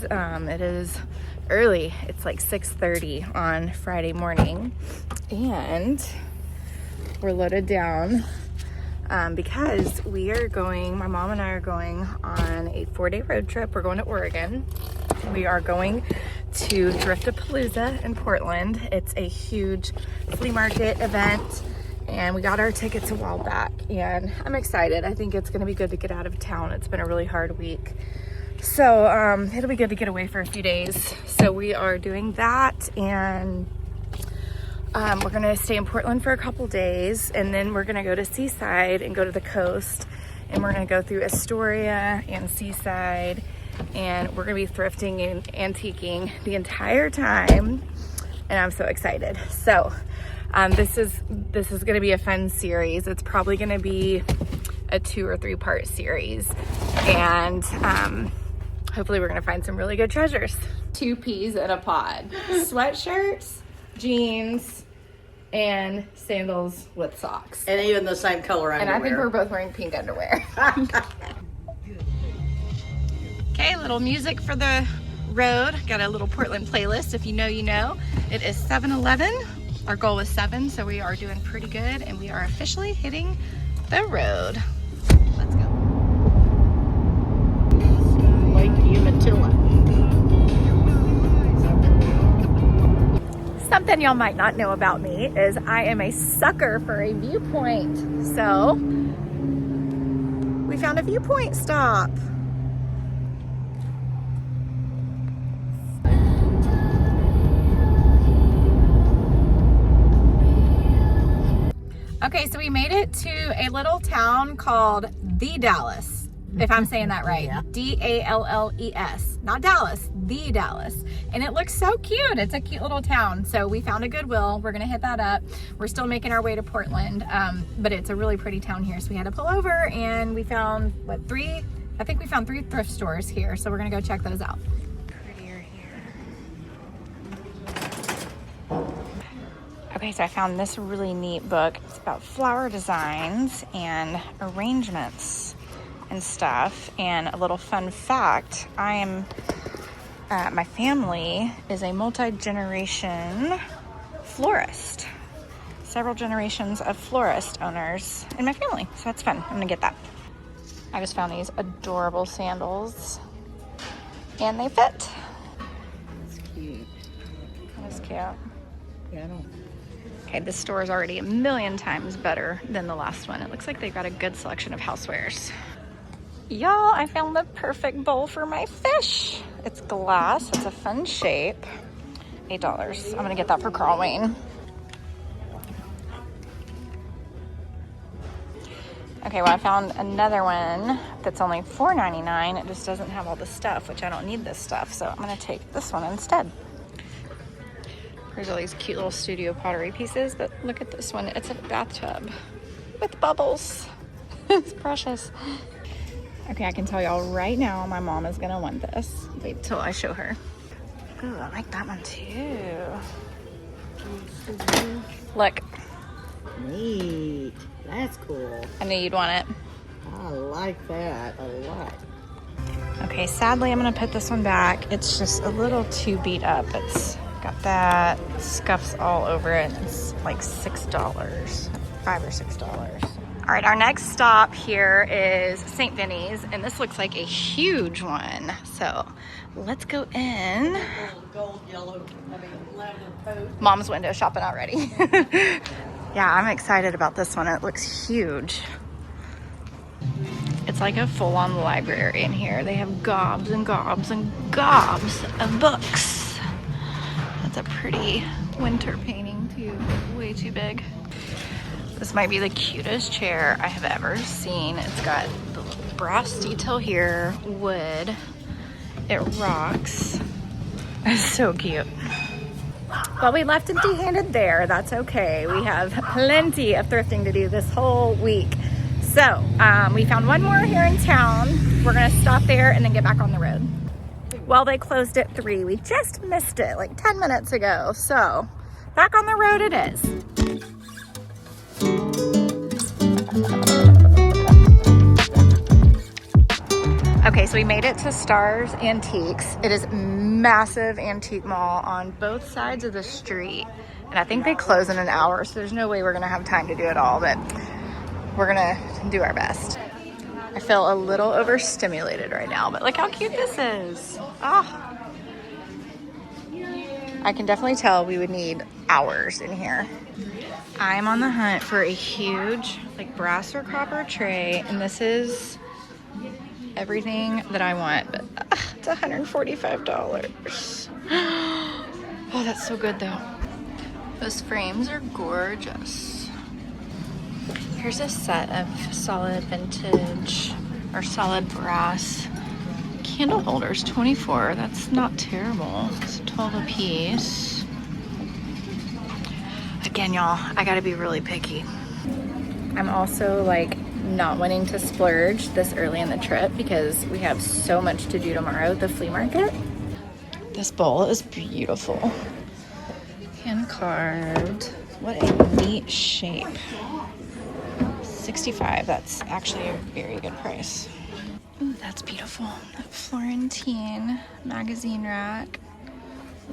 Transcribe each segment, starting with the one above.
guys. It is early. It's like 6:30 on Friday morning, and we're loaded down because we are going, my mom and I are going on a 4-day road trip. We're going to Oregon. We are going to Thrift-a-Palooza in Portland. It's a huge flea market event, and we got our tickets a while back, and I'm excited. I think it's gonna be good to get out of town. It's been a really hard week. So it'll be good to get away for a few days. So we are doing that, and we're gonna stay in Portland for a couple days, and then we're gonna go to Seaside and go to the coast, and we're gonna go through Astoria and Seaside, and we're gonna be thrifting and antiquing the entire time, and I'm so excited. So this is gonna be a fun series. It's probably gonna be a 2 or 3 part series, and hopefully we're gonna find some really good treasures. 2 peas in a pod. Sweatshirts, jeans, and sandals with socks. And even the same color underwear. And I think we're both wearing pink underwear. Okay, little music for the road. Got a little Portland playlist. If you know, you know. It is 7:11. Our goal was 7, so we are doing pretty good, and we are officially hitting the road. Let's go. Lake Umatilla. Something y'all might not know about me is I am a sucker for a viewpoint. So we found a viewpoint stop. Okay, so we made it to a little town called the Dalles, if I'm saying that right. Yeah. D-A-L-L-E-S, not Dallas, the Dalles. And it looks so cute. It's a cute little town. So we found a Goodwill. We're gonna hit that up. We're still making our way to Portland, but it's a really pretty town here. So we had to pull over, and we found, what, 3? I think we found 3 thrift stores here. So we're gonna go check those out. Prettier here. Okay, so I found this really neat book. It's about flower designs and arrangements and stuff. And a little fun fact, my family is a multi-generation florist. Several generations of florist owners in my family, so that's fun. I'm gonna get that. I just found these adorable sandals, and they fit. It's cute. That is cute. Yeah, I know. Okay, this store is already a million times better than the last one. It looks like they've got a good selection of housewares. Y'all, I found the perfect bowl for my fish. It's glass, it's a fun shape. $8. I'm gonna get that for Carl Wayne. Okay, well, I found another one that's only $4.99. It just doesn't have all the stuff, which I don't need this stuff, so I'm gonna take this one instead. There's all these cute little studio pottery pieces, but look at this one. It's a bathtub with bubbles. It's precious. Okay, I can tell y'all right now my mom is gonna want this. Wait till I show her. Ooh, I like that one too. Look. Neat. That's cool. I knew you'd want it. I like that a lot. Okay, sadly I'm gonna put this one back. It's just a little too beat up. It's got that scuffs all over it. It's like $6, $5 or $6. All right, our next stop here is St. Vinny's, and this looks like a huge one. So let's go in. Gold, yellow, lavender coat. Mom's window shopping already. Yeah, I'm excited about this one. It looks huge. It's like a full-on library in here. They have gobs and gobs and gobs of books. That's a pretty winter painting too, way too big. This might be the cutest chair I have ever seen. It's got the brass detail here, wood. It rocks. It's so cute. Well, we left empty-handed there. That's okay. We have plenty of thrifting to do this whole week. So we found one more here in town. We're gonna stop there and then get back on the road. Well, they closed at 3. We just missed it like 10 minutes ago. So back on the road it is. Okay, Okay, so we made it to Stars Antiques. It is massive antique mall on both sides of the street. And I think they close in an hour, so there's no way we're gonna have time to do it all, but we're gonna do our best. I feel a little overstimulated right now, but look how cute this is. Ah. I can definitely tell we would need hours in here. I'm on the hunt for a huge like brass or copper tray, and this is everything that I want, but it's $145. Oh, that's so good though. Those frames are gorgeous. Here's a set of solid vintage or solid brass candle holders, 24. That's not terrible. It's 12 a piece. Again, y'all, I gotta be really picky. I'm also like not wanting to splurge this early in the trip because we have so much to do tomorrow at the flea market. This bowl is beautiful. Hand carved. What a neat shape. 65, that's actually a very good price. Ooh, that's beautiful. That Florentine magazine rack.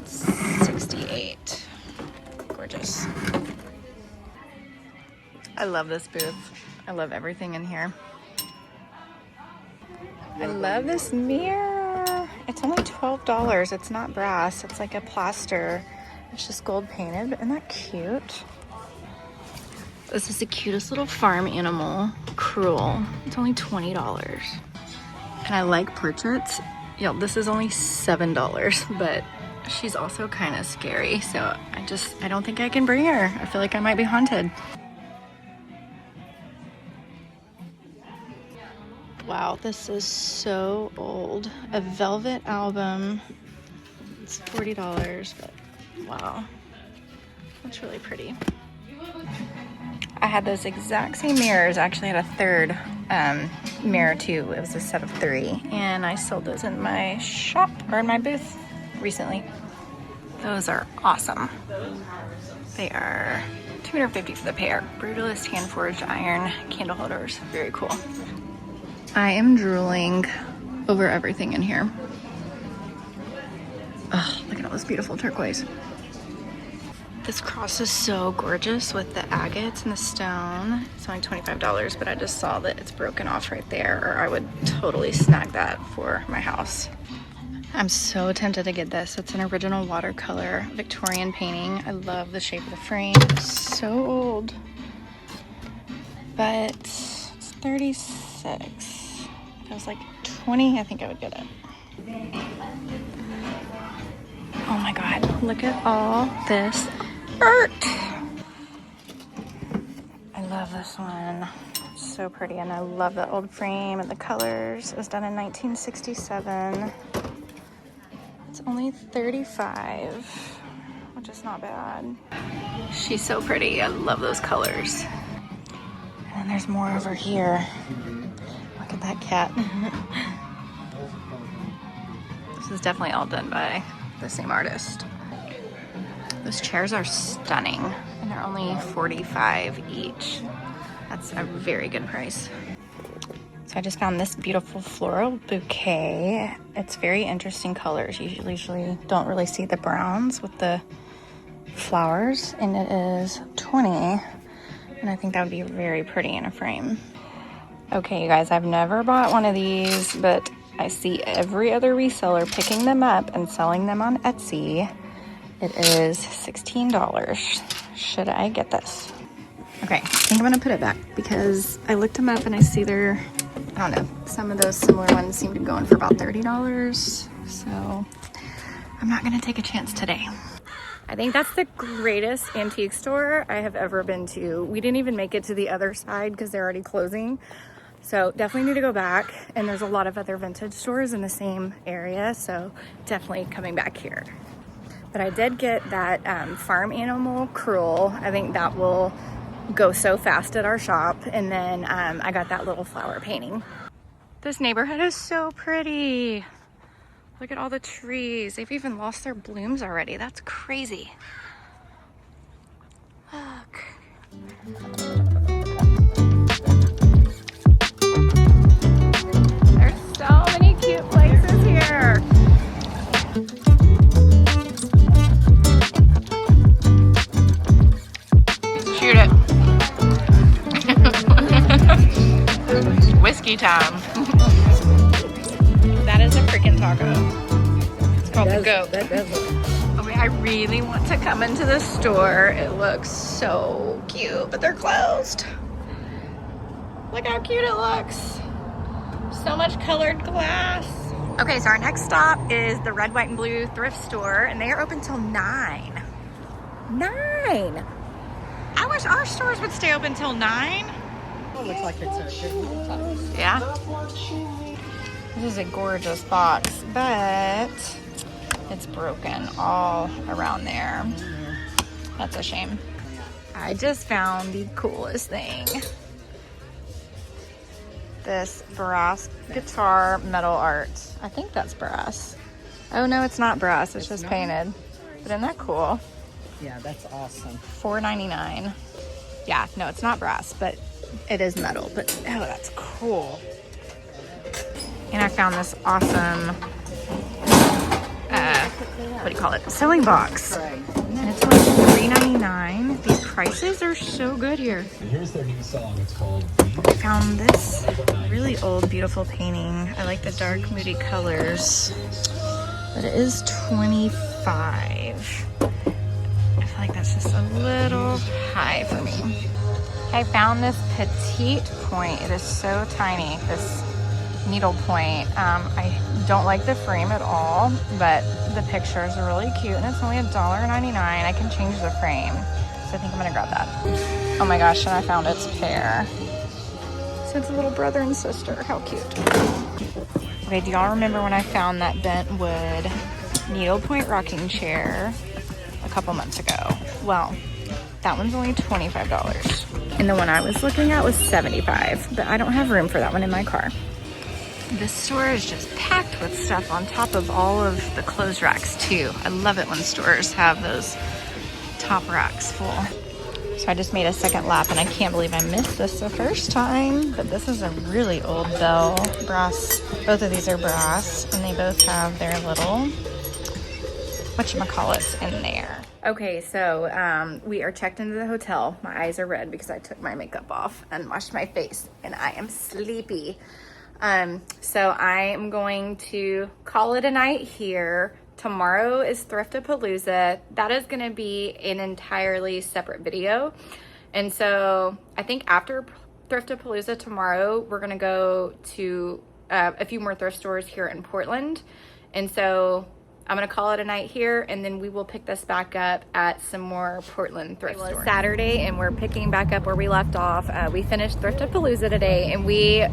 It's 68. Gorgeous. I love this booth. I love everything in here. I love this mirror. It's only $12. It's not brass. It's like a plaster. It's just gold painted. Isn't that cute? This is the cutest little farm animal, Cruel. It's only $20. And I like portraits. Yo, this is only $7, but she's also kind of scary. So I don't think I can bring her. I feel like I might be haunted. Wow, this is so old. A velvet album. It's $40, but wow. That's really pretty. I had those exact same mirrors. Actually, I had a third mirror too. It was a set of 3, and I sold those in my shop or in my booth recently. Those are awesome. They are $250 for the pair. Brutalist hand forged iron candle holders. Very cool. I am drooling over everything in here. Oh, look at all this beautiful turquoise. This cross is so gorgeous with the agates and the stone. It's only $25, but I just saw that it's broken off right there, or I would totally snag that for my house. I'm so tempted to get this. It's an original watercolor Victorian painting. I love the shape of the frame. It's so old, but it's 36. If it was like 20, I think I would get it. Oh my God, look at all this art. I love this one. It's so pretty, and I love the old frame and the colors. It was done in 1967. It's only $35, which is not bad. She's so pretty. I love those colors. And then there's more over here. Look at that cat. This is definitely all done by the same artist. Those chairs are stunning, and they're only $45 each. That's a very good price. So I just found this beautiful floral bouquet. It's very interesting colors. You usually don't really see the browns with the flowers, and it is $20, and I think that would be very pretty in a frame. Okay, you guys, I've never bought one of these, but I see every other reseller picking them up and selling them on Etsy. It is $16. Should I get this? Okay, I think I'm gonna put it back because I looked them up and I see they're, I don't know, some of those similar ones seem to be going for about $30. So I'm not gonna take a chance today. I think that's the greatest antique store I have ever been to. We didn't even make it to the other side because they're already closing. So definitely need to go back, and there's a lot of other vintage stores in the same area, so definitely coming back here. But I did get that farm animal Cruel. I think that will go so fast at our shop. And then I got that little flower painting. This neighborhood is so pretty. Look at all the trees. They've even lost their blooms already. That's crazy. Look. There's so many turkey time. That is a freaking taco. It's called the goat. That does look. Okay, I really want to come into the store. It looks so cute, but they're closed. Look how cute it looks. So much colored glass. Okay, so our next stop is the Red, White, and Blue thrift store, and they are open till 9. 9! I wish our stores would stay open till 9. Oh, looks like it's a good little size. Yeah. This is a gorgeous box, but it's broken all around there. That's a shame. I just found the coolest thing. This brass guitar metal art. I think that's brass. Oh no, it's not brass. It's just painted. But isn't that cool? Yeah, that's awesome. $4.99. Yeah, no, it's not brass, but it is metal. But oh, that's cool. And I found this awesome, what do you call it? Sewing box. And it's only $3.99. These prices are so good here. And here's their new song. It's called I found this really old, beautiful painting. I like the dark, moody colors, but it is $25. I feel like that's just a little high for me. I found this petite point. It is so tiny, this needle point. I don't like the frame at all, but the pictures are really cute, and it's only $1.99. I can change the frame, so I think I'm gonna grab that. Oh my gosh, and I found its pair. So it's a little brother and sister. How cute. Okay, do y'all remember when I found that bent wood needlepoint rocking chair a couple months ago? Well, that one's only $25. And the one I was looking at was $75, but I don't have room for that one in my car. This store is just packed with stuff on top of all of the clothes racks too. I love it when stores have those top racks full. So I just made a second lap, and I can't believe I missed this the first time, but this is a really old bell, brass. Both of these are brass, and they both have their little whatchamacallits in there. Okay, so we are checked into the hotel. My eyes are red because I took my makeup off and washed my face, and I am sleepy. So I am going to call it a night here. Tomorrow is Thrift-a-Palooza. That is going to be an entirely separate video. And so I think after Thrift-a-Palooza tomorrow, we're going to go to a few more thrift stores here in Portland. And so I'm going to call it a night here, and then we will pick this back up at some more Portland thrift stores. It's Saturday, and we're picking back up where we left off. We finished Thrift-a-Palooza today, and we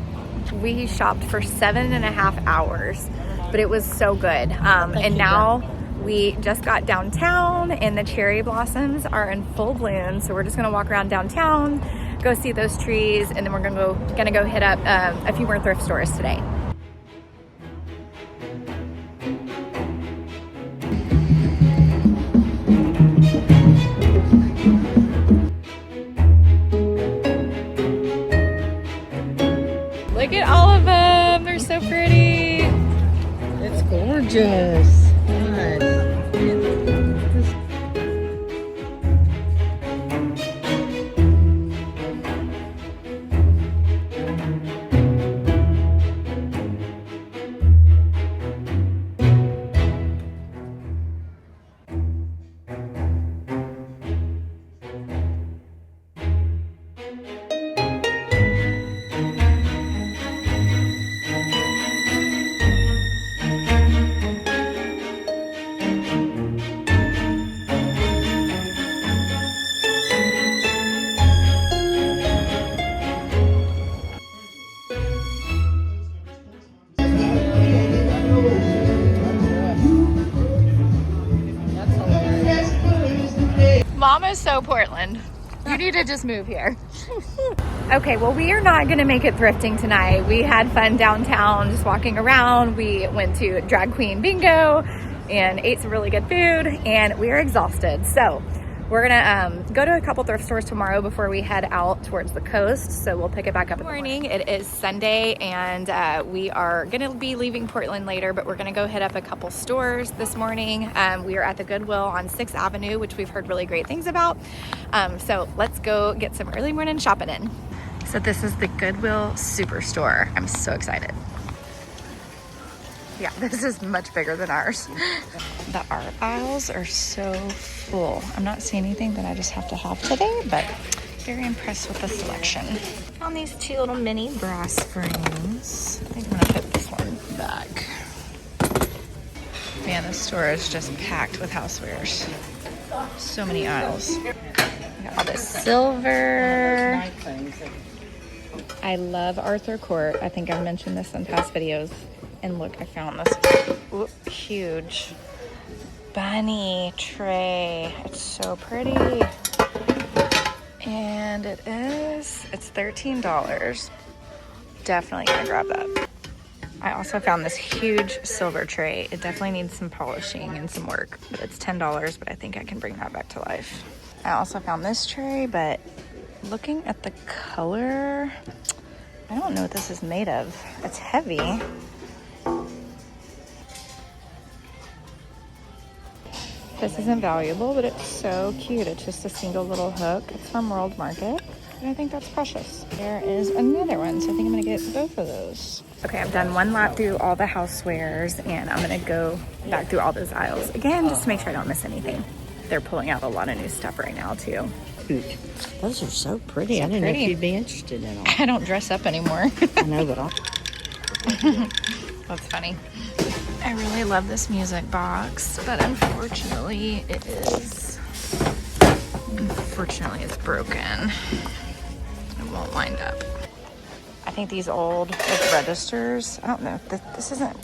shopped for 7.5 hours, but it was so good. And now we just got downtown, and the cherry blossoms are in full bloom. So we're just gonna walk around downtown, go see those trees, and then we're gonna go hit up a few more thrift stores today. Look at all of them. They're so pretty. It's gorgeous. God. Mama's so Portland. You need to just move here. Okay, well, we are not gonna make it thrifting tonight. We had fun downtown, just walking around. We went to Drag Queen Bingo and ate some really good food, and we are exhausted. So we're gonna go to a couple thrift stores tomorrow before we head out towards the coast. So we'll pick it back up in the morning. It is Sunday, and we are gonna be leaving Portland later, but we're gonna go hit up a couple stores this morning. We are at the Goodwill on 6th Avenue, which we've heard really great things about. So let's go get some early morning shopping in. So this is the Goodwill Superstore. I'm so excited. Yeah, this is much bigger than ours. The art aisles are so full. I'm not seeing anything that I just have to have today, but very impressed with the selection. Found these 2 little mini brass frames. I think I'm gonna put this one back. Man, this store is just packed with housewares. So many aisles. We got all this silver. I love Arthur Court. I think I've mentioned this in past videos. And look, I found this huge bunny tray. It's so pretty. And it's $13. Definitely gonna grab that. I also found this huge silver tray. It definitely needs some polishing and some work, but it's $10, but I think I can bring that back to life. I also found this tray, but looking at the color, I don't know what this is made of. It's heavy. This isn't valuable, but it's so cute. It's just a single little hook. It's from World Market, and I think that's precious. There is another one, so I think I'm gonna get both of those. Okay, I've done one lap through all the housewares, and I'm gonna go back through all those aisles again, just to make sure I don't miss anything. They're pulling out a lot of new stuff right now, too. Those are so pretty. I didn't know if you'd be interested in them. I don't dress up anymore. I know, but That's funny. I really love this music box, but unfortunately it's broken. It won't wind up. I think these old registers, I don't know, this isn't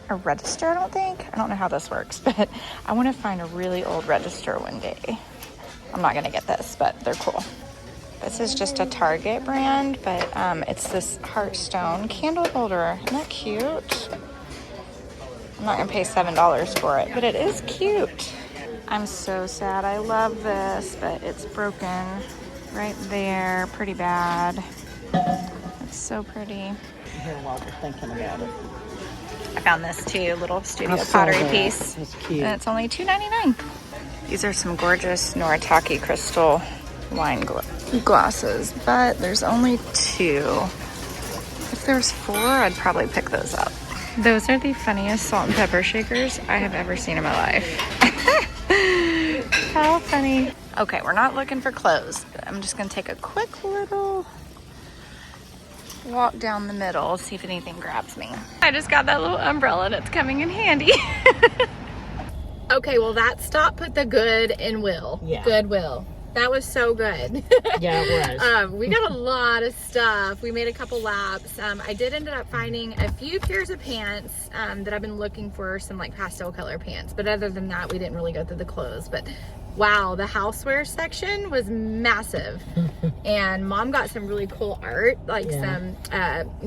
a register, I don't think. I don't know how this works, but I want to find a really old register one day. I'm not gonna get this, but they're cool. This is just a Target brand, but it's this Hearthstone candle holder. Isn't that cute? I'm not gonna pay $7 for it, but it is cute. I'm so sad. I love this, but it's broken right there, pretty bad. It's so pretty. Here while we're thinking about it. I found this too, little studio I saw pottery that. piece. That's cute. And it's only $2.99. These are some gorgeous Noritake crystal wine glasses, but there's only 2. If there's 4, I'd probably pick those up. Those are the funniest salt and pepper shakers I have ever seen in my life. How funny. Okay, we're not looking for clothes. I'm just gonna take a quick little walk down the middle, see if anything grabs me. I just got that little umbrella and it's coming in handy. Okay, well that stop put the good in Will. Yeah. Goodwill. That was so good. Yeah, it was. We got a lot of stuff. We made a couple laps. I did end up finding a few pairs of pants that I've been looking for, some like pastel color pants. But other than that, we didn't really go through the clothes. But wow, the houseware section was massive. And Mom got some really cool art, like some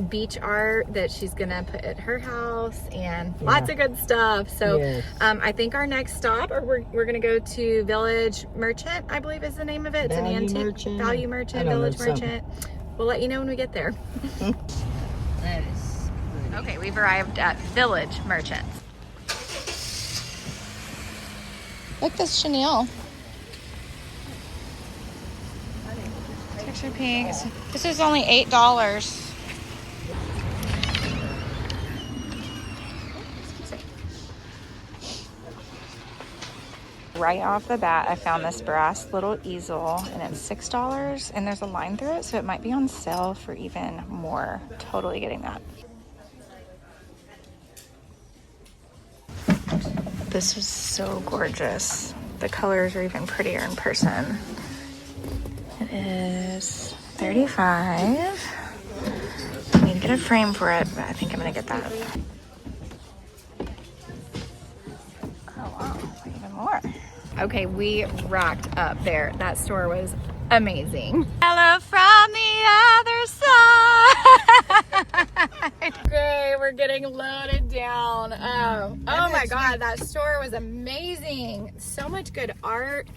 beach art that she's gonna put at her house, and lots of good stuff. So I think our next stop, or we're gonna go to Village Merchant, I believe is the name of it. It's an antique value merchant, Village Merchant. We'll let you know when we get there. That is pretty. Okay, we've arrived at Village Merchant. Look, this chenille. Texture pink. This is only $8. Right off the bat, I found this brass little easel, and it's $6, and there's a line through it, so it might be on sale for even more. Totally getting that. This is so gorgeous. The colors are even prettier in person. It is $35. I need to get a frame for it, but I think I'm gonna get that. Oh wow, even more. Okay, we rocked up there. That store was amazing. Hello from the other side. Okay, we're getting loaded down. Oh my God, that store was amazing. So much good art.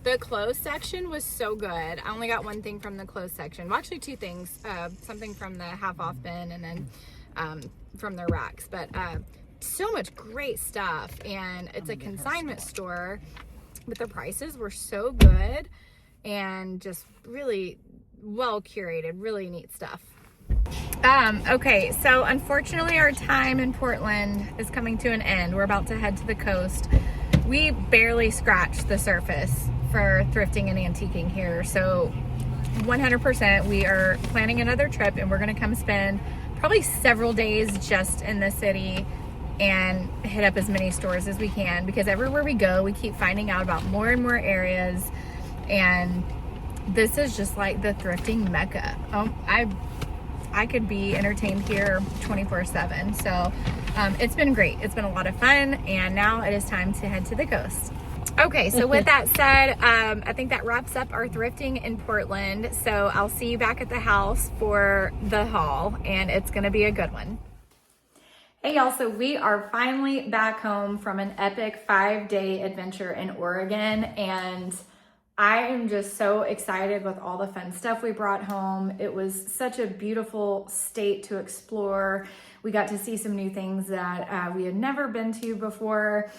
The clothes section was so good. I only got one thing from the clothes section. Well, actually 2 things. Something from the half off bin, and then from their racks. But so much great stuff. And it's a consignment store, but the prices were so good and just really well curated, really neat stuff. Okay, so unfortunately our time in Portland is coming to an end. We're about to head to the coast. We barely scratched the surface for thrifting and antiquing here. So 100% we are planning another trip, and we're gonna come spend probably several days just in the city and hit up as many stores as we can, because everywhere we go, we keep finding out about more and more areas, and this is just like the thrifting mecca. I could be entertained here 24/7. So it's been great. It's been a lot of fun, and now it is time to head to the coast. Okay, so with that said, I think that wraps up our thrifting in Portland. So I'll see you back at the house for the haul, and it's gonna be a good one. Hey y'all, so we are finally back home from an epic 5-day adventure in Oregon, and I am just so excited with all the fun stuff we brought home. It was such a beautiful state to explore. We got to see some new things that we had never been to before,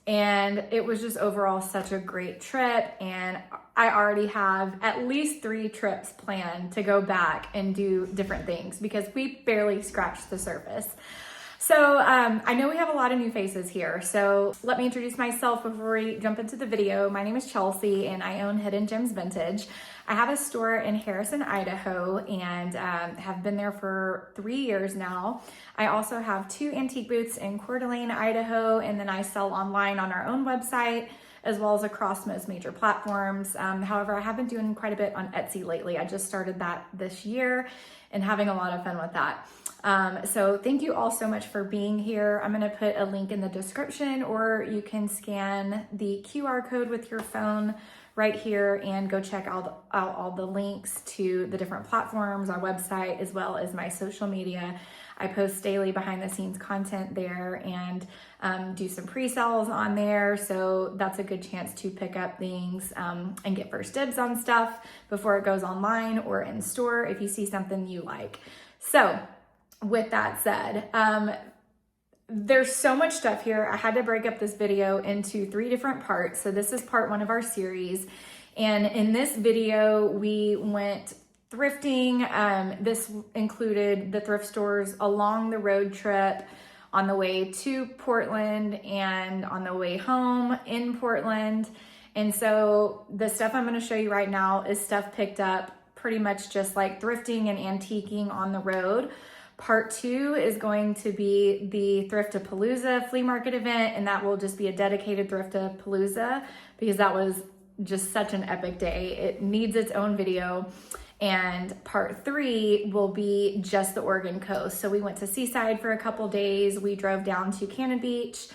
and it was just overall such a great trip. And I already have at least 3 trips planned to go back and do different things, because we barely scratched the surface. So I know we have a lot of new faces here, so let me introduce myself before we jump into the video. My name is Chelsey, and I own Hidden Gems Vintage. I have a store in Harrison, Idaho, and have been there for 3 years now. I also have 2 antique booths in Coeur d'Alene, Idaho, and then I sell online on our own website, as well as across most major platforms. However, I have been doing quite a bit on Etsy lately. I just started that this year and having a lot of fun with that. So thank you all so much for being here. I'm gonna put a link in the description, or you can scan the QR code with your phone right here and go check out all the links to the different platforms, our website, as well as my social media. I post daily behind the scenes content there, and do some pre-sales on there. So that's a good chance to pick up things and get first dibs on stuff before it goes online or in store if you see something you like. So with that said, there's so much stuff here. I had to break up this video into 3 different parts. So this is part 1 of our series. And in this video, we went thrifting. This included the thrift stores along the road trip, on the way to Portland and on the way home in Portland. And so the stuff I'm gonna show you right now is stuff picked up pretty much just like thrifting and antiquing on the road. Part 2 is going to be the Thrift-A-Palooza flea market event, and that will just be a dedicated Thrift-A-Palooza, because that was just such an epic day. It needs its own video. And part 3 will be just the Oregon coast. So we went to Seaside for a couple days. We drove down to Cannon Beach,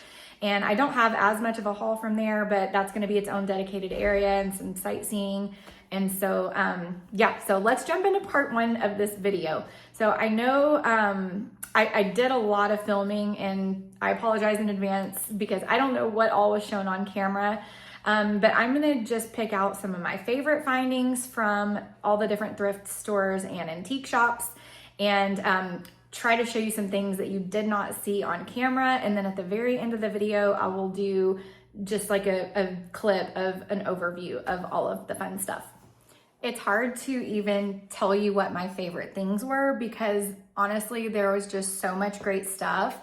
and I don't have as much of a haul from there, but that's gonna be its own dedicated area and some sightseeing. And so, yeah, so let's jump into part 1 of this video. So I know I did a lot of filming, and I apologize in advance because I don't know what all was shown on camera. But I'm gonna just pick out some of my favorite findings from all the different thrift stores and antique shops, and try to show you some things that you did not see on camera. And then at the very end of the video, I will do just like a clip of an overview of all of the fun stuff. It's hard to even tell you what my favorite things were, because honestly, there was just so much great stuff.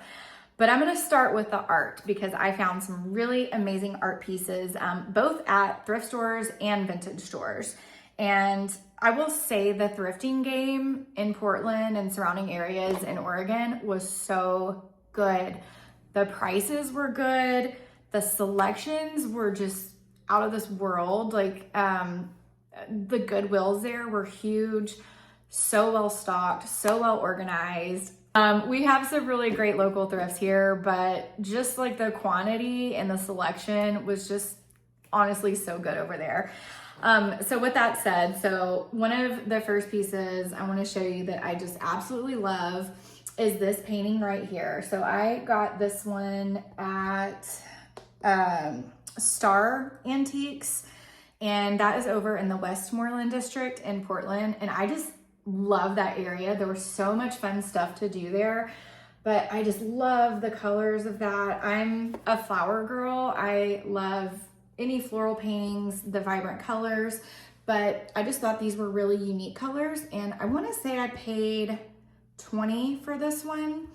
But I'm gonna start with the art, because I found some really amazing art pieces, both at thrift stores and vintage stores. And I will say the thrifting game in Portland and surrounding areas in Oregon was so good. The prices were good. The selections were just out of this world. Like the Goodwills there were huge, so well stocked, so well organized. We have some really great local thrifts here, but just like the quantity and the selection was just honestly so good over there. So with that said, so one of the first pieces I want to show you that I just absolutely love is this painting right here. So I got this one at Star Antiques, and that is over in the Westmoreland district in Portland. And I just love that area. There was so much fun stuff to do there, but I just love the colors of that. I'm a flower girl. I love any floral paintings, the vibrant colors, but I just thought these were really unique colors. And I want to say I paid $20 for this one.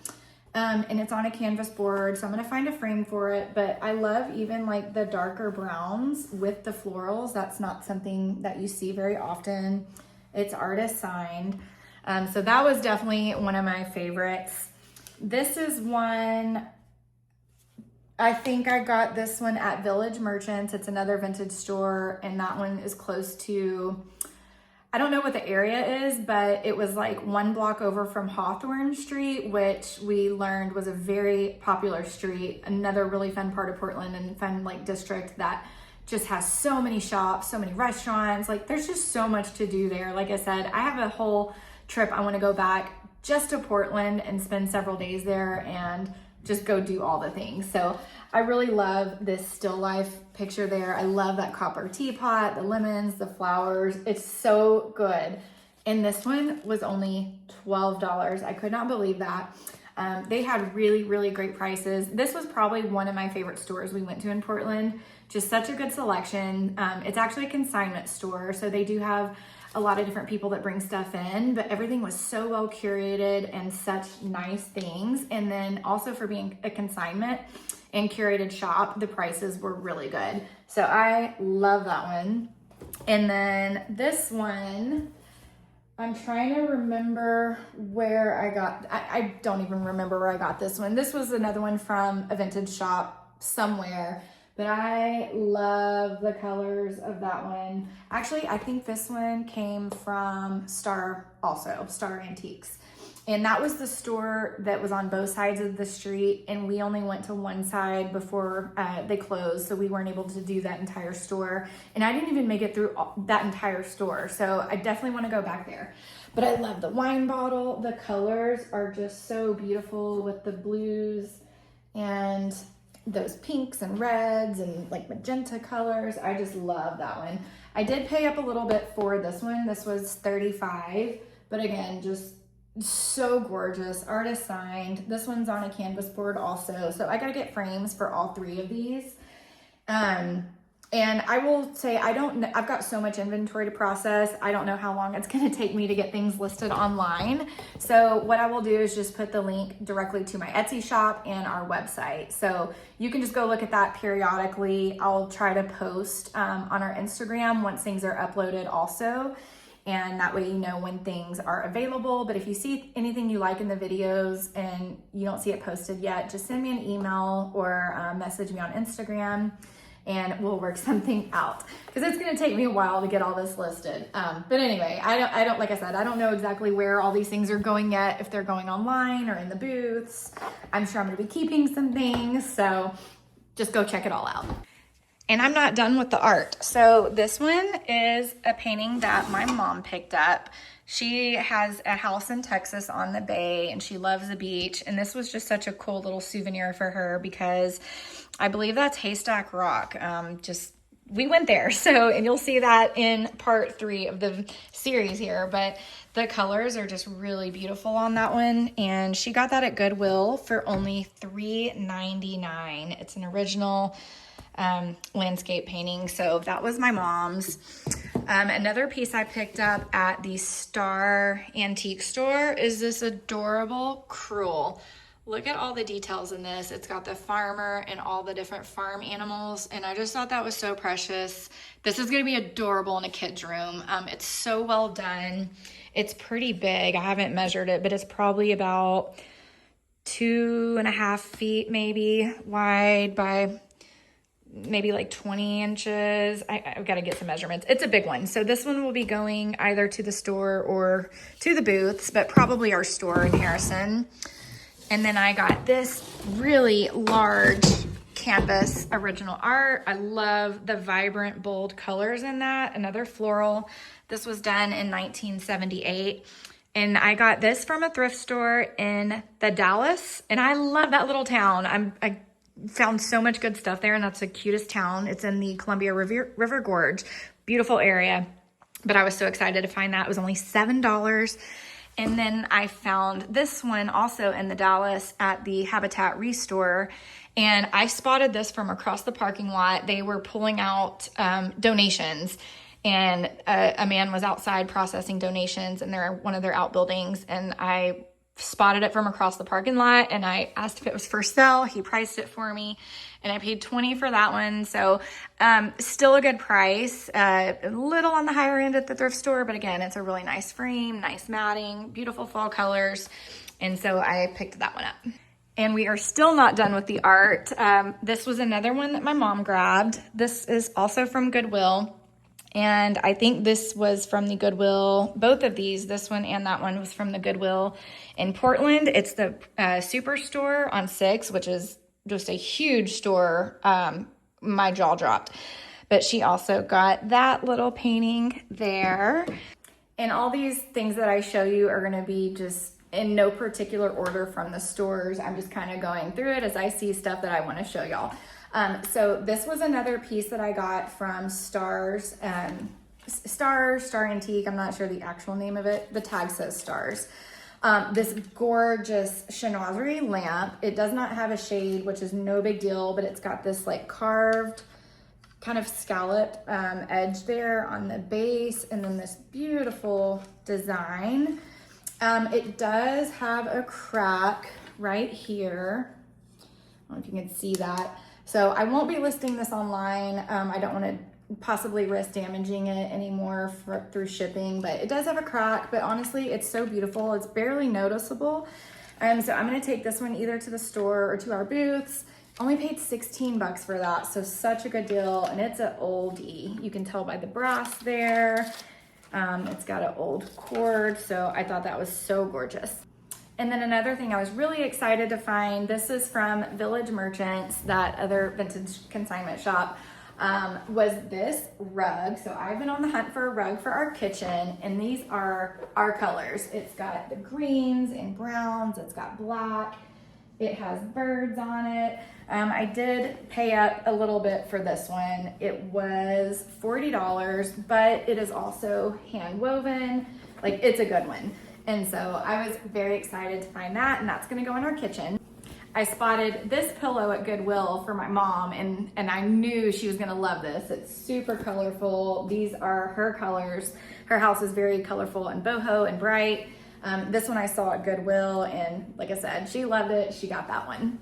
And it's on a canvas board, so I'm gonna find a frame for it. But I love even like the darker browns with the florals. That's not something that you see very often. It's artist signed. So that was definitely one of my favorites. This is one, I think I got this one at Village Merchants. It's another vintage store, and that one is close to, I don't know what the area is, but it was like 1 block over from Hawthorne Street, which we learned was a very popular street. Another really fun part of Portland and fun like district that just has so many shops, so many restaurants. Like there's just so much to do there. Like I said, I have a whole trip. I want to go back just to Portland and spend several days there and just go do all the things. So I really love this still life picture there. I love that copper teapot, the lemons, the flowers. It's so good. And this one was only $12. I could not believe that. They had really, really great prices. This was probably one of my favorite stores we went to in Portland. Just such a good selection. It's actually a consignment store, so they do have a lot of different people that bring stuff in, but everything was so well curated and such nice things. And then also for being a consignment and curated shop, the prices were really good. So I love that one. And then this one, I'm trying to remember where I got, I don't even remember where I got this one. This was another one from a vintage shop somewhere, but I love the colors of that one. Actually, I think this one came from Star also, Star Antiques. And that was the store that was on both sides of the street, and we only went to one side before they closed, so we weren't able to do that entire store. And I didn't even make it through that entire store, so I definitely want to go back there. But I love the wine bottle. The colors are just so beautiful with the blues and those pinks and reds and like magenta colors. I just love that one. I did pay up a little bit for this one. This was $35, but again, just so gorgeous, artist signed. This one's on a canvas board also, so I gotta get frames for all 3 of these. And I will say, I've got so much inventory to process. I don't know how long it's gonna take me to get things listed online. So what I will do is just put the link directly to my Etsy shop and our website. So you can just go look at that periodically. I'll try to post on our Instagram once things are uploaded also. And that way you know when things are available. But if you see anything you like in the videos and you don't see it posted yet, just send me an email or message me on Instagram and we'll work something out. Because it's gonna take me a while to get all this listed. But anyway, I don't, like I said, I don't know exactly where all these things are going yet, if they're going online or in the booths. I'm sure I'm gonna be keeping some things, so just go check it all out. And I'm not done with the art. So this one is a painting that my mom picked up. She has a house in Texas on the bay and she loves the beach. And this was just such a cool little souvenir for her because I believe that's Haystack Rock. We went there. So, and you'll see that in part 3 of the series here, but the colors are just really beautiful on that one. And she got that at Goodwill for only $3.99. It's an original landscape painting. So that was my mom's. Another piece I picked up at the Star Antique Store is this adorable crewel. Look at all the details in this. It's got the farmer and all the different farm animals, and I just thought that was so precious. This is gonna be adorable in a kid's room. It's so well done. It's pretty big. I haven't measured it, but it's probably about 2.5 feet maybe wide by maybe like 20 inches. I've got to get some measurements. It's a big one. So this one will be going either to the store or to the booths, but probably our store in Harrison. And then I got this really large canvas original art. I love the vibrant, bold colors in that. Another floral. This was done in 1978. And I got this from a thrift store in the Dalles. And I love that little town. I found so much good stuff there, and that's the cutest town. It's in the Columbia River Gorge. Beautiful area. But I was so excited to find that. It was only $7. And then I found this one also in the Dalles at the Habitat Restore. And I spotted this from across the parking lot. They were pulling out donations. and a man was outside processing donations in one of their outbuildings, and I spotted it from across the parking lot, and I asked if it was for sale. He priced it for me, and I paid $20 for that one. So still a good price, a little on the higher end at the thrift store, but again, it's a really nice frame, nice matting, beautiful fall colors, and so I picked that one up. And we are still not done with the art. This was another one that my mom grabbed. This is also from Goodwill. And I think this was from the Goodwill, both of these, this one and that one was from the Goodwill in Portland. It's the Superstore on 6, which is just a huge store. My jaw dropped. But she also got that little painting there. And all these things that I show you are gonna be just in no particular order from the stores. I'm just kind of going through it as I see stuff that I want to show y'all. So this was another piece that I got from Stars, Star Antique. I'm not sure the actual name of it. The tag says Stars. This gorgeous chinoiserie lamp. It does not have a shade, which is no big deal, but it's got this like carved kind of scalloped edge there on the base, and then this beautiful design. It does have a crack right here. I don't know if you can see that. So I won't be listing this online. I don't want to possibly risk damaging it anymore through shipping, but it does have a crack, but honestly, it's so beautiful. It's barely noticeable. So I'm gonna take this one either to the store or to our booths. Only paid 16 bucks for that, so such a good deal, and it's an oldie. You can tell by the brass there. It's got an old cord, so I thought that was so gorgeous. And then another thing I was really excited to find, this is from Village Merchants, that other vintage consignment shop, was this rug. So I've been on the hunt for a rug for our kitchen, and these are our colors. It's got the greens and browns, it's got black, it has birds on it. I did pay up a little bit for this one. It was $40, but it is also hand woven. Like, it's a good one. And so I was very excited to find that, and that's gonna go in our kitchen. I spotted this pillow at Goodwill for my mom, and I knew she was gonna love this. It's super colorful. These are her colors. Her house is very colorful and boho and bright. This one I saw at Goodwill, and like I said, she loved it. She got that one.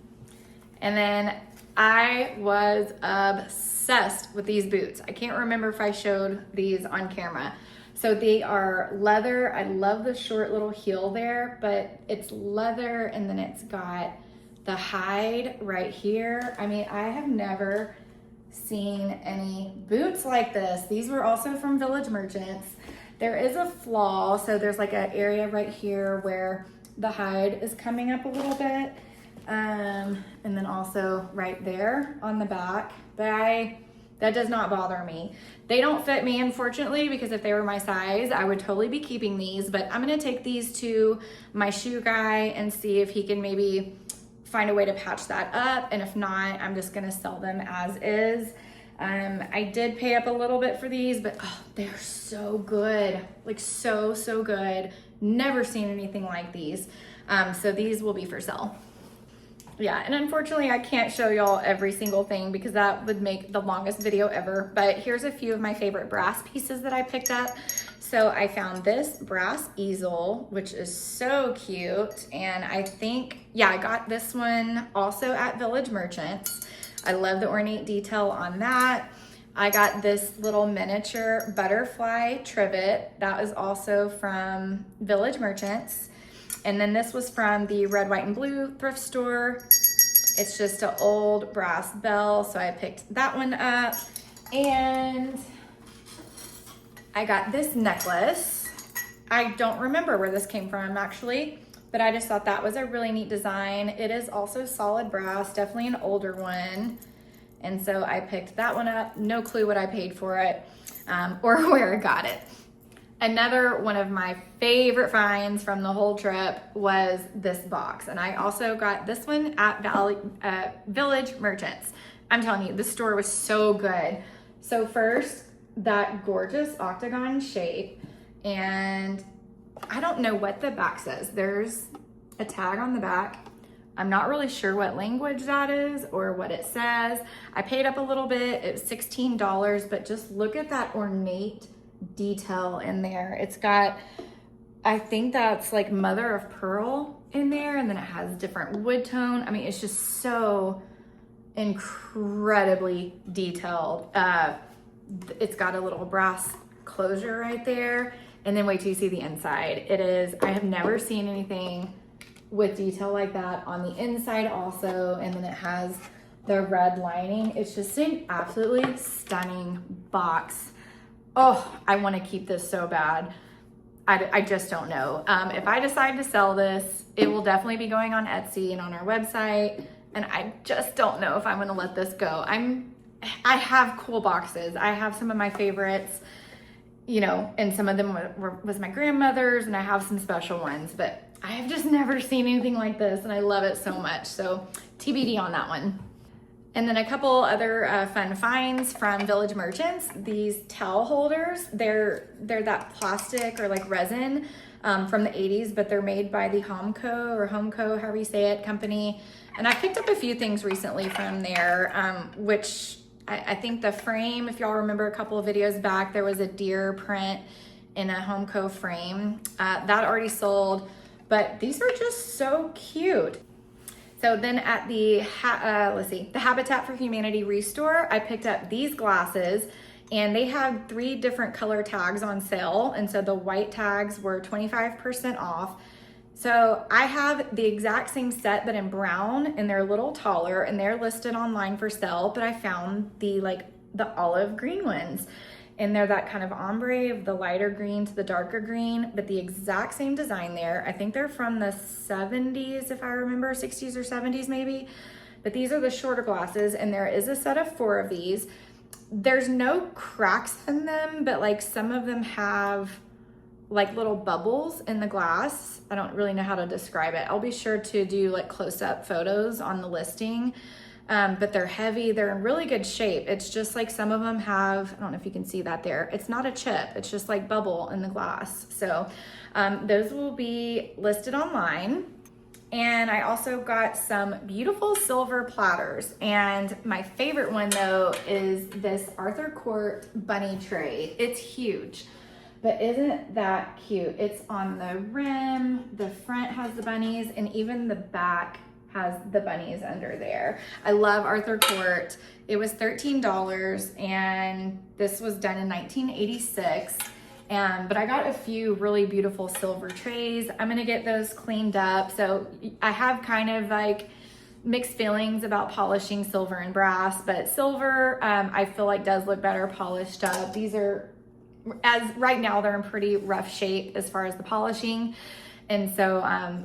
And then I was obsessed with these boots. I can't remember if I showed these on camera. So they are leather. I love the short little heel there, but it's leather, and then it's got the hide right here. I mean, I have never seen any boots like this. These were also from Village Merchants. There is a flaw, so there's like an area right here where the hide is coming up a little bit. And then also right there on the back, but that does not bother me. They don't fit me, unfortunately, because if they were my size, I would totally be keeping these, but I'm gonna take these to my shoe guy and see if he can maybe find a way to patch that up, and if not, I'm just gonna sell them as is. I did pay up a little bit for these, but oh, they're so good, like so good. Never seen anything like these. So these will be for sale. Yeah, and unfortunately I can't show y'all every single thing because that would make the longest video ever, but here's a few of my favorite brass pieces that I picked up. So I found this brass easel, which is so cute, and I think, yeah, I got this one also at Village Merchants. I love the ornate detail on that. I got this little miniature butterfly trivet. That was also from Village Merchants. And then this was from the Red, White, and Blue thrift store. It's just an old brass bell, so I picked that one up. And I got this necklace. I don't remember where this came from actually, but I just thought that was a really neat design. It is also solid brass, definitely an older one. And so I picked that one up. No clue what I paid for it or where I got it. Another one of my favorite finds from the whole trip was this box. And I also got this one at Village Merchants. I'm telling you, this store was so good. So first, that gorgeous octagon shape. And I don't know what the back says. There's a tag on the back, I'm not really sure what language that is or what it says. I paid up a little bit, it was $16, but just look at that ornate detail in there. It's got, I think that's like mother of pearl in there, and then it has different wood tone. I mean, it's just so incredibly detailed. It's got a little brass closure right there, and then wait till you see the inside. It is, I have never seen anything with detail like that on the inside also, and then it has the red lining. It's just an absolutely stunning box. Oh, I want to keep this so bad. I just don't know. If I decide to sell this, it will definitely be going on Etsy and on our website, and I just don't know if I'm going to let this go. I have cool boxes. I have some of my favorites, you know, and some of them was my grandmother's, and I have some special ones, but I have just never seen anything like this, and I love it so much. So TBD on that one. And then a couple other fun finds from Village Merchants. These towel holders, they're that plastic or like resin from the 80s, but they're made by the Homeco, however you say it, company. And I picked up a few things recently from there, which I think the frame, if y'all remember a couple of videos back, there was a deer print in a Homeco frame. That already sold. But these are just so cute. So then at the, the Habitat for Humanity Restore, I picked up these glasses, and they had 3 different color tags on sale. And so the white tags were 25% off. So I have the exact same set, but in brown, and they're a little taller, and they're listed online for sale, but I found the olive green ones. And they're that kind of ombre of the lighter green to the darker green, but the exact same design there. I think they're from the 70s, if I remember, 60s or 70s maybe. But these are the shorter glasses, and there is a set of 4 of these. There's no cracks in them, but like some of them have like little bubbles in the glass. I don't really know how to describe it. I'll be sure to do like close-up photos on the listing. But they're heavy, they're in really good shape. It's just like some of them have, I don't know if you can see that there, it's not a chip, it's just like bubble in the glass. So those will be listed online. And I also got some beautiful silver platters. And my favorite one though is this Arthur Court bunny tray. It's huge, but isn't that cute? It's on the rim, the front has the bunnies, and even the back has the bunnies under there. I love Arthur Court. It was $13, and this was done in 1986. But I got a few really beautiful silver trays. I'm gonna get those cleaned up. So I have kind of like mixed feelings about polishing silver and brass, but silver I feel like does look better polished up. These are, as right now, they're in pretty rough shape as far as the polishing. And so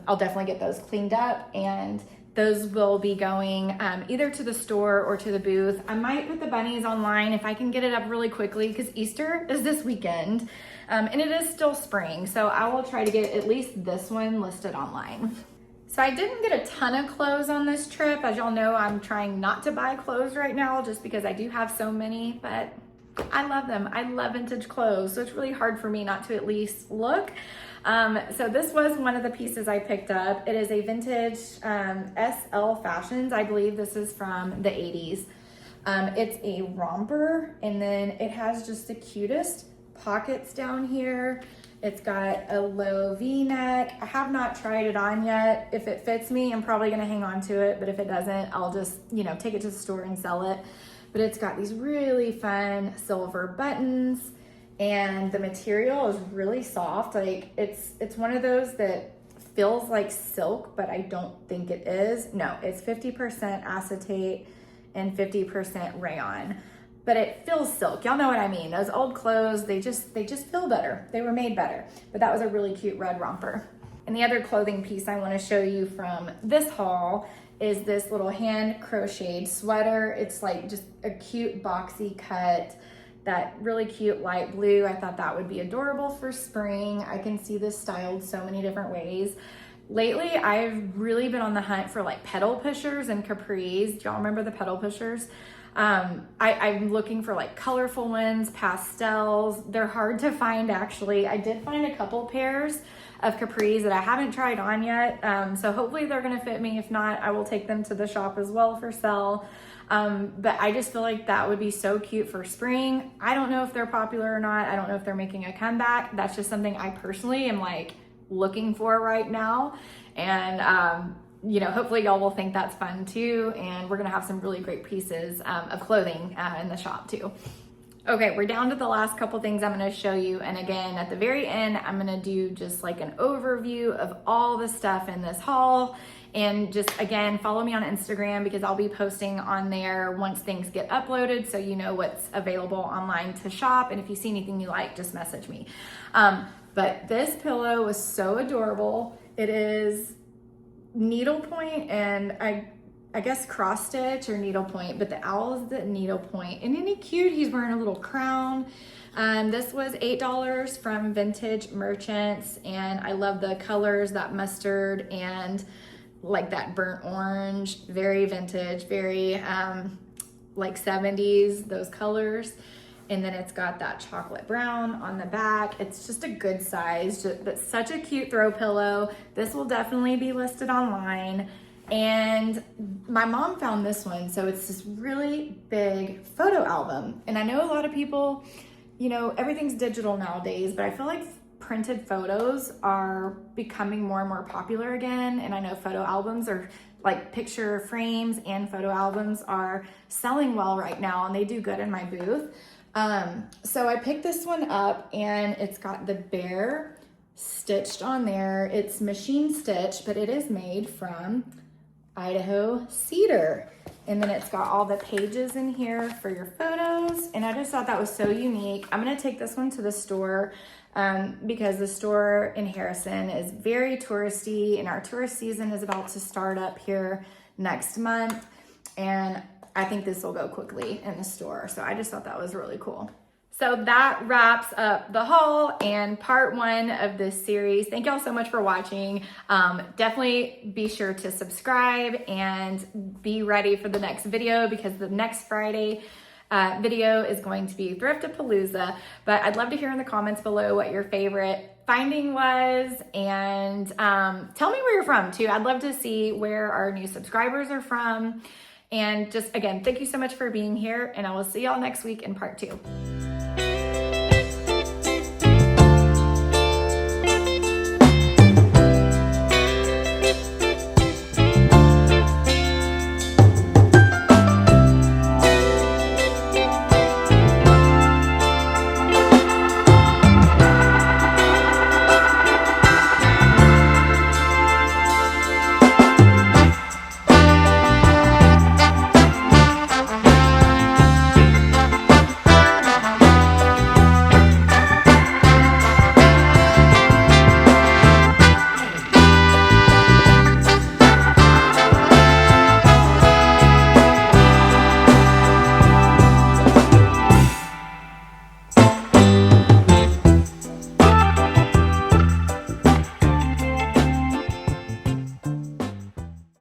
I'll definitely get those cleaned up, and those will be going either to the store or to the booth. I might put the bunnies online if I can get it up really quickly, because Easter is this weekend, and it is still spring. So I will try to get at least this one listed online. So I didn't get a ton of clothes on this trip. As y'all know, I'm trying not to buy clothes right now just because I do have so many, but I love them. I love vintage clothes, so it's really hard for me not to at least look. So this was one of the pieces I picked up. It is a vintage SL Fashions. I believe this is from the 80s. It's a romper, and then it has just the cutest pockets down here. It's got a low V-neck. I have not tried it on yet. If it fits me, I'm probably gonna hang on to it, but if it doesn't, I'll just, take it to the store and sell it. But it's got these really fun silver buttons, and the material is really soft. Like it's one of those that feels like silk, but I don't think it is. No, it's 50% acetate and 50% rayon, but it feels silk. Y'all know what I mean. Those old clothes, they just feel better. They were made better. But that was a really cute red romper. And the other clothing piece I want to show you from this haul is this little hand crocheted sweater. It's like just a cute boxy cut, that really cute light blue. I thought that would be adorable for spring. I can see this styled so many different ways. Lately, I've really been on the hunt for like pedal pushers and capris. Do y'all remember the pedal pushers? I'm looking for like colorful ones, pastels. They're hard to find actually. I did find a couple pairs of capris that I haven't tried on yet. So hopefully they're gonna fit me. If not, I will take them to the shop as well for sale. But I just feel like that would be so cute for spring. I don't know if they're popular or not. I don't know if they're making a comeback. That's just something I personally am like looking for right now. And you know, hopefully y'all will think that's fun too. And we're gonna have some really great pieces of clothing in the shop too. Okay, we're down to the last couple things I'm gonna show you. And again, at the very end, I'm gonna do just like an overview of all the stuff in this haul. And just again, follow me on Instagram because I'll be posting on there once things get uploaded so you know what's available online to shop. And if you see anything you like, just message me. But this pillow was so adorable. It is needlepoint and I guess cross stitch or needlepoint, but the owl is the needlepoint. And isn't he cute? He's wearing a little crown. This was $8 from Vintage Merchants, and I love the colors, that mustard and like that burnt orange, very vintage, very like 70s, those colors. And then it's got that chocolate brown on the back. It's just a good size, but such a cute throw pillow. This will definitely be listed online. And my mom found this one. So it's this really big photo album. And I know a lot of people, you know, everything's digital nowadays, but I feel like printed photos are becoming more and more popular again. And I know photo albums are like picture frames and photo albums are selling well right now, and they do good in my booth. So I picked this one up and it's got the bear stitched on there. It's machine stitched, but it is made from Idaho cedar. And then it's got all the pages in here for your photos. And I just thought that was so unique. I'm gonna take this one to the store because the store in Harrison is very touristy and our tourist season is about to start up here next month. And I think this will go quickly in the store. So I just thought that was really cool. So that wraps up the haul and part 1 of this series. Thank y'all so much for watching. Definitely be sure to subscribe and be ready for the next video because the next Friday video is going to be Thrift-a-Palooza. But I'd love to hear in the comments below what your favorite finding was, and tell me where you're from too. I'd love to see where our new subscribers are from. And just again, thank you so much for being here, and I will see y'all next week in part 2.